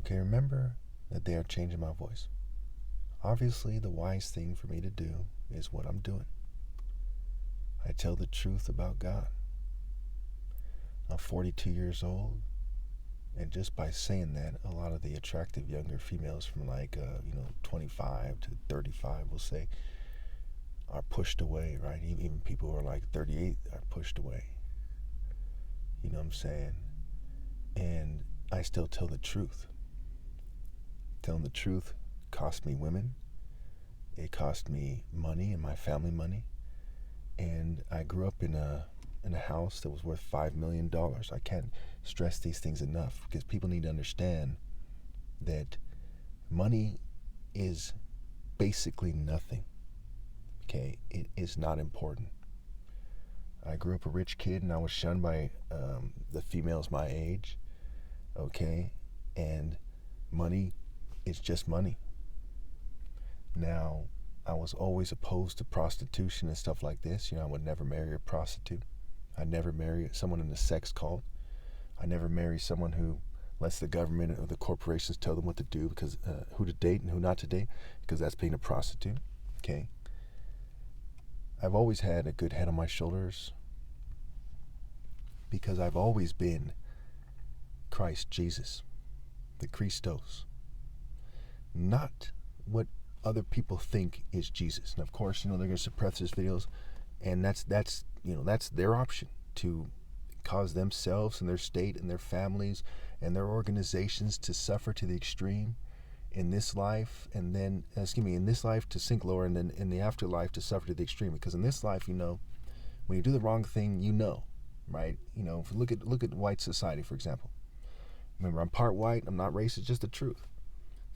Okay, remember that they are changing my voice. Obviously, the wise thing for me to do is what I'm doing. I tell the truth about God. I'm 42 years old, and just by saying that, a lot of the attractive younger females from 25 to 35 will say, are pushed away, right? Even people who are like 38 are pushed away. You know what I'm saying? And I still tell the truth. Telling the truth cost me women. It cost me money and my family money. And I grew up in a house that was worth $5 million. I can't stress these things enough because people need to understand that money is basically nothing. Okay, it is not important. I grew up a rich kid and I was shunned by the females my age. Okay, and money is just money. Now, I was always opposed to prostitution and stuff like this. I would never marry a prostitute. I'd never marry someone in a sex cult. I'd never marry someone who lets the government or the corporations tell them what to do, because who to date and who not to date, because that's being a prostitute. Okay. I've always had a good head on my shoulders because I've always been Christ Jesus, the Christos, not what other people think is Jesus. And of course, they're going to suppress his videos, and that's their option to cause themselves and their state and their families and their organizations to suffer to the extreme in this life, and then in this life to sink lower, and then in the afterlife to suffer to the extreme. Because in this life, when you do the wrong thing, right? If you look at white society, for example. Remember, I'm part white, I'm not racist, just the truth.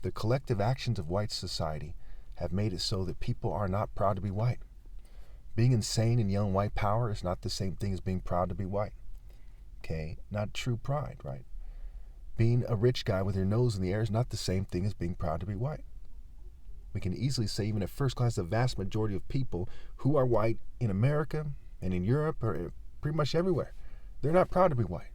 The collective actions of white society have made it so that people are not proud to be white. Being insane and yelling white power is not the same thing as being proud to be white. Okay? Not true pride, right? Being a rich guy with your nose in the air is not the same thing as being proud to be white. We can easily say, even at first glance, the vast majority of people who are white in America and in Europe or pretty much everywhere, they're not proud to be white.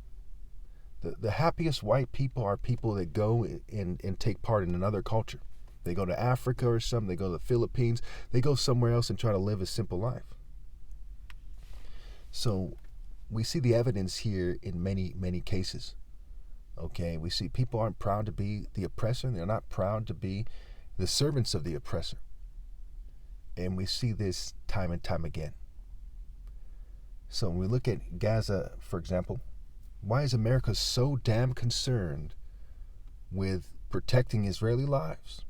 The happiest white people are people that go and take part in another culture. They go to Africa or something, they go to the Philippines, they go somewhere else and try to live a simple life. So we see the evidence here in many, many cases. Okay, we see people aren't proud to be the oppressor, they're not proud to be the servants of the oppressor. And we see this time and time again. So when we look at Gaza, for example, why is America so damn concerned with protecting Israeli lives?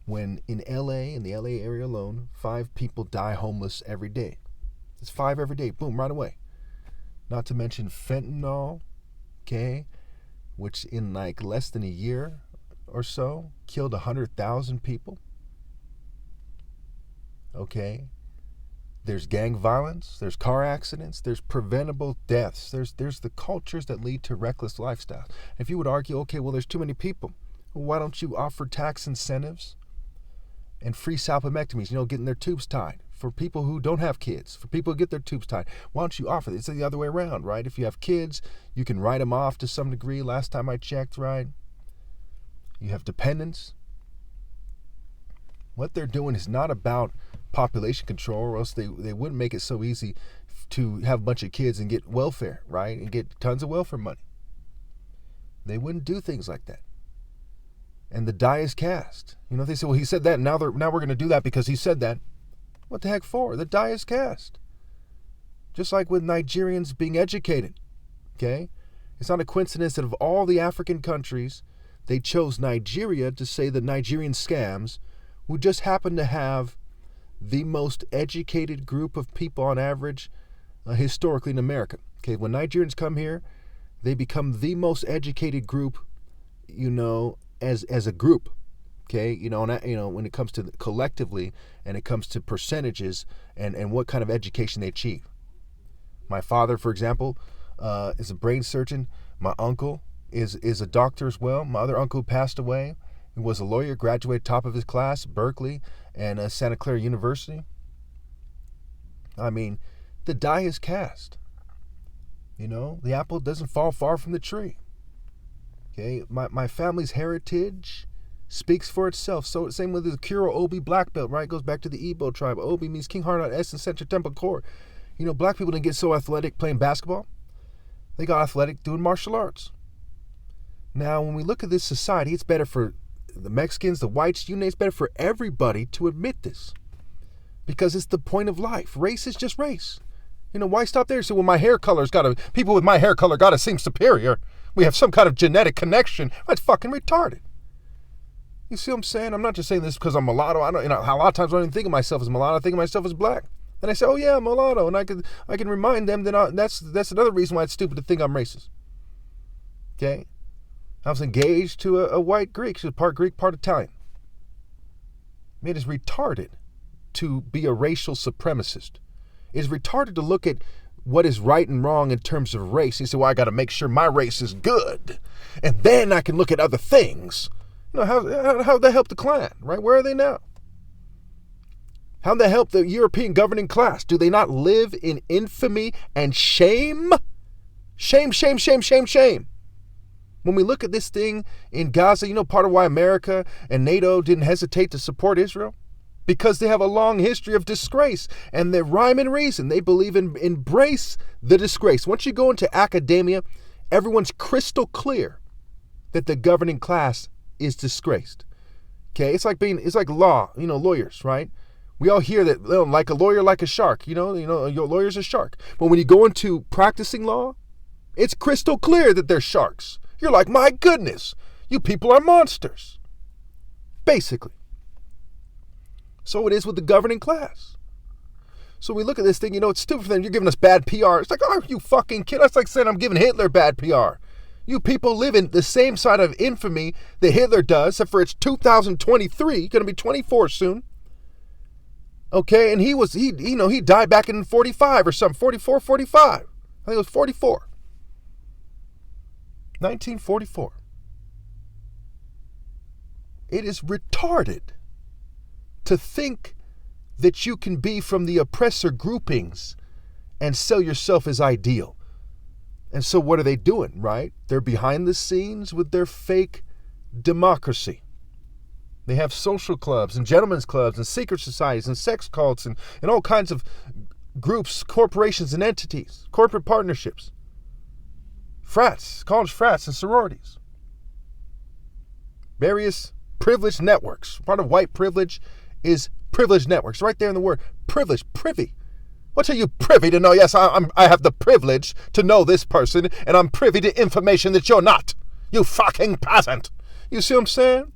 When in LA, in the LA area alone, 5 people die homeless every day. It's 5 every day, boom, right away. Not to mention fentanyl, okay, which in less than a year or so killed 100,000 people. Okay. There's gang violence, there's car accidents, there's preventable deaths, there's the cultures that lead to reckless lifestyles. If you would argue, okay, well, there's too many people, well, why don't you offer tax incentives and free salpimectomies, getting their tubes tied for people who don't have kids, for people who get their tubes tied? Why don't you offer this? It's the other way around, right? If you have kids, you can write them off to some degree. Last time I checked, right? You have dependents. What they're doing is not about population control, or else they wouldn't make it so easy to have a bunch of kids and get welfare, right? And get tons of welfare money. They wouldn't do things like that. And the die is cast. They say, well, he said that, and now we're going to do that because he said that. What the heck for? The die is cast. Just like with Nigerians being educated, okay? It's not a coincidence that of all the African countries, they chose Nigeria to say the Nigerian scams, who just happen to have the most educated group of people on average historically in America. Okay, when Nigerians come here, they become the most educated group, as a group. Okay, when it comes to collectively, and it comes to percentages and what kind of education they achieve. My father, for example, is a brain surgeon. My uncle is a doctor as well. My other uncle passed away. He was a lawyer, graduated top of his class, Berkeley and Santa Clara University. I mean, the die is cast. The apple doesn't fall far from the tree. Okay, my family's heritage speaks for itself. So same with the Kuro Obi black belt, right? Goes back to the Igbo tribe. Obi means King Heart Essence Center Temple Core. You know, black people didn't get so athletic playing basketball. They got athletic doing martial arts. Now, when we look at this society, it's better for the Mexicans, the whites, you know, it's better for everybody to admit this. Because it's the point of life. Race is just race. You know, why stop there? So, well, my hair color's people with my hair color gotta seem superior. We have some kind of genetic connection. That's fucking retarded. You see what I'm saying? I'm not just saying this because I'm mulatto. I don't, you know, a lot of times I don't even think of myself as mulatto. I think of myself as black. And I say, oh yeah, I'm mulatto. And I can remind them that that's another reason why it's stupid to think I'm racist. Okay? I was engaged to a white Greek. She was part Greek, part Italian. It is retarded to be a racial supremacist. It is retarded to look at what is right and wrong in terms of race. You say, well, I got to make sure my race is good. And then I can look at other things. You know, how'd that help the Klan, right? Where are they now? How'd that help the European governing class? Do they not live in infamy and shame? Shame, shame, shame, shame, shame. When we look at this thing in Gaza, you know, part of why America and NATO didn't hesitate to support Israel? Because they have a long history of disgrace. And their rhyme and reason, they believe in embrace the disgrace. Once you go into academia, everyone's crystal clear that the governing class is disgraced. Okay, it's like law, you know, lawyers, right? We all hear that, like a lawyer, like a shark, you know, your lawyer's a shark. But when you go into practicing law, it's crystal clear that they're sharks. You're like, my goodness, you people are monsters. Basically. So it is with the governing class. So we look at this thing, you know, it's stupid for them. You're giving us bad PR. It's like, oh, you fucking kid. That's like saying I'm giving Hitler bad PR. You people live in the same side of infamy that Hitler does, except for it's 2023, going to be 24 soon. Okay, and he died back in 45 or something, 44, 45. I think it was 44. 1944. It is retarded to think that you can be from the oppressor groupings and sell yourself as ideal. And so what are they doing, right? They're behind the scenes with their fake democracy. They have social clubs and gentlemen's clubs and secret societies and sex cults and all kinds of groups, corporations and entities, corporate partnerships. Frats, college frats and sororities. Various privileged networks. Part of white privilege is privileged networks. Right there in the word privilege, privy. What are you privy to know? Yes, I have the privilege to know this person, and I'm privy to information that you're not. You fucking peasant. You see what I'm saying?